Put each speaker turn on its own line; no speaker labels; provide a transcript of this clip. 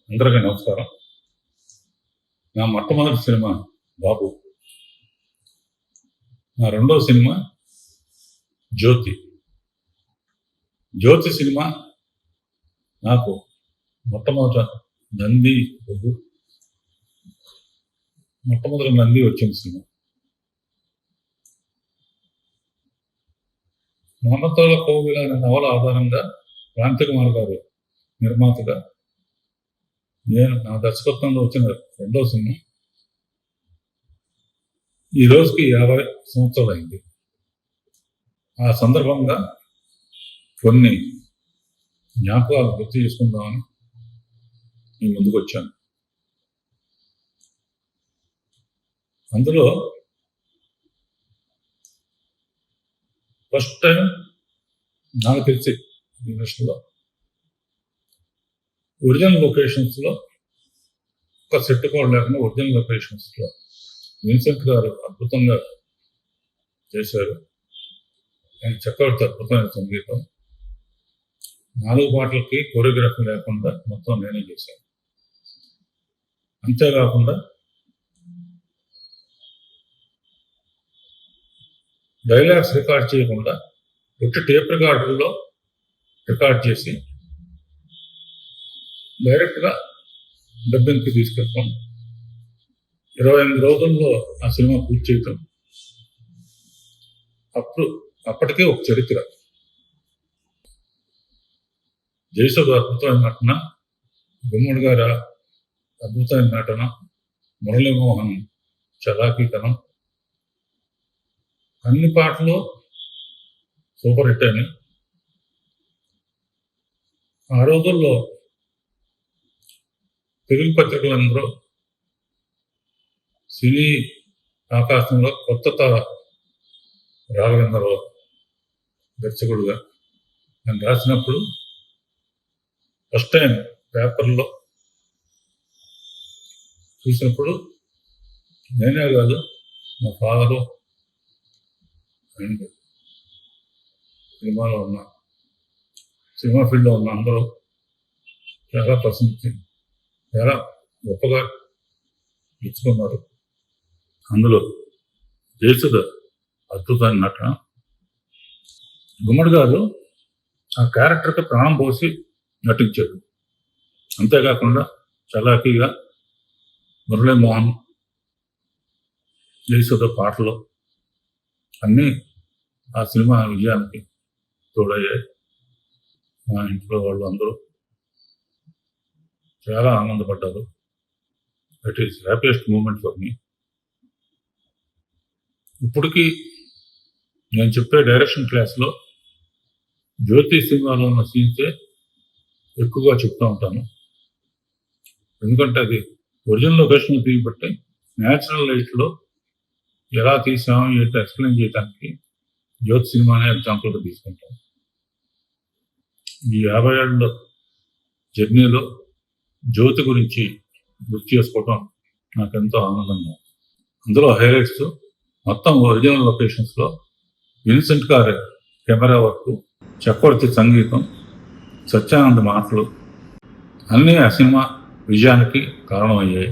అందరికీ నమస్కారం. నా మొట్టమొదటి సినిమా 'బాబు'. నా రెండవ సినిమా 'జ్యోతి'. 'జ్యోతి' సినిమా నాకు మొట్టమొదటి నంది వచ్చిన సినిమా. 'మమతల కోవిల' అనే నవల ఆధారంగా క్రాంతికుమార్ గారు నిర్మాతగా నా దర్శకత్వంలో వచ్చిన రెండవ సినిమా. ఈ రోజుకి 50 సంవత్సరాలు అయింది. ఆ సందర్భంగా కొన్ని జ్ఞాపకాలు గుర్తు చేసుకుందామని మీ ముందుకు వచ్చాను. అందులో ఫస్ట్ టైం నాకు తెలిసి ఇండస్ట్రీలో ఒరిజినల్ లొకేషన్స్లో ఒక సెట్ కూడా లేకుండా ఒరిజినల్ లొకేషన్స్లో విన్సెంట్ గారు అద్భుతంగా చేశారు. ఆయన చక్రవర్తి అద్భుతమైన సంగీతం. 4 పాటలకి కొరియోగ్రఫీ లేకుండా మొత్తం నేనే చేశాను. అంతేకాకుండా డైలాగ్స్ రికార్డ్ చేయకుండా ఒట్టి టేప్ రికార్డుల్లో రికార్డ్ చేసి డైరెక్ట్గా డబ్బింగ్కి తీసుకెళ్తాం. 28 రోజుల్లో ఆ సినిమా పూర్తి చేయటం. అప్పటికే ఒక చరిత్ర. జయసుధ అద్భుతమైన నటన, గుమ్మడి గారి అద్భుతమైన నటన, మురళీమోహన్ చలాకీతనం, అన్ని పాటలు సూపర్ హిట్ అయినాయి. ఆ రోజుల్లో తెలుగు పత్రికలందరూ సినీ ఆకాశంలో కొత్త తర రాఘవేంద్రరావు దర్శకుడుగా నేను రాసినప్పుడు ఫస్ట్ టైం పేపర్లో చూసినప్పుడు నేనే కాదు, మా ఫాదరు అండ్ సినిమా ఫీల్డ్లో ఉన్న అందరూ చాలా ప్రశంసించి చాలా గొప్పగా మెచ్చుకున్నారు. అందులో జయసుధ అద్భుతమైన నటన. గుమ్మడి గారు ఆ క్యారెక్టర్కి ప్రాణం పోసి నటించాడు. అంతేకాకుండా చలాకీగా మురళీమోహన్, జయసుధ పాటలు అన్నీ ఆ సినిమా విజయానికి తోడయ్యాయి. మా ఇంట్లో వాళ్ళు అందరూ చాలా ఆనందపడ్డారు. That is happiest moment for me. ఇప్పటికీ నేను చెప్పే డైరెక్షన్ క్లాస్లో జ్యోతి సినిమాలో ఉన్న సీన్సే ఎక్కువగా చెప్తూ ఉంటాను. ఎందుకంటే అది ఒరిజినల్ లొకేషన్ తీయబట్టి న్యాచురల్ లైట్లో ఎలా తీసామో ఏంటో ఎక్స్ప్లెయిన్ చేయడానికి జ్యోతి సినిమానే ఎగ్జాంపుల్గా తీసుకుంటాం. ఈ 50 ఏళ్ళ జర్నీలో జ్యోతి గురించి గుర్తు చేసుకోవటం నాకు ఎంతో ఆనందంగా. అందులో హైలైట్స్ మొత్తం ఒరిజినల్ లొకేషన్స్లో విన్సెంట్ గారి కెమెరా వర్క్, చక్రవర్తి సంగీతం, సత్యానంద్ మాటలు అన్నీ ఆ సినిమా విజయానికి కారణమయ్యాయి.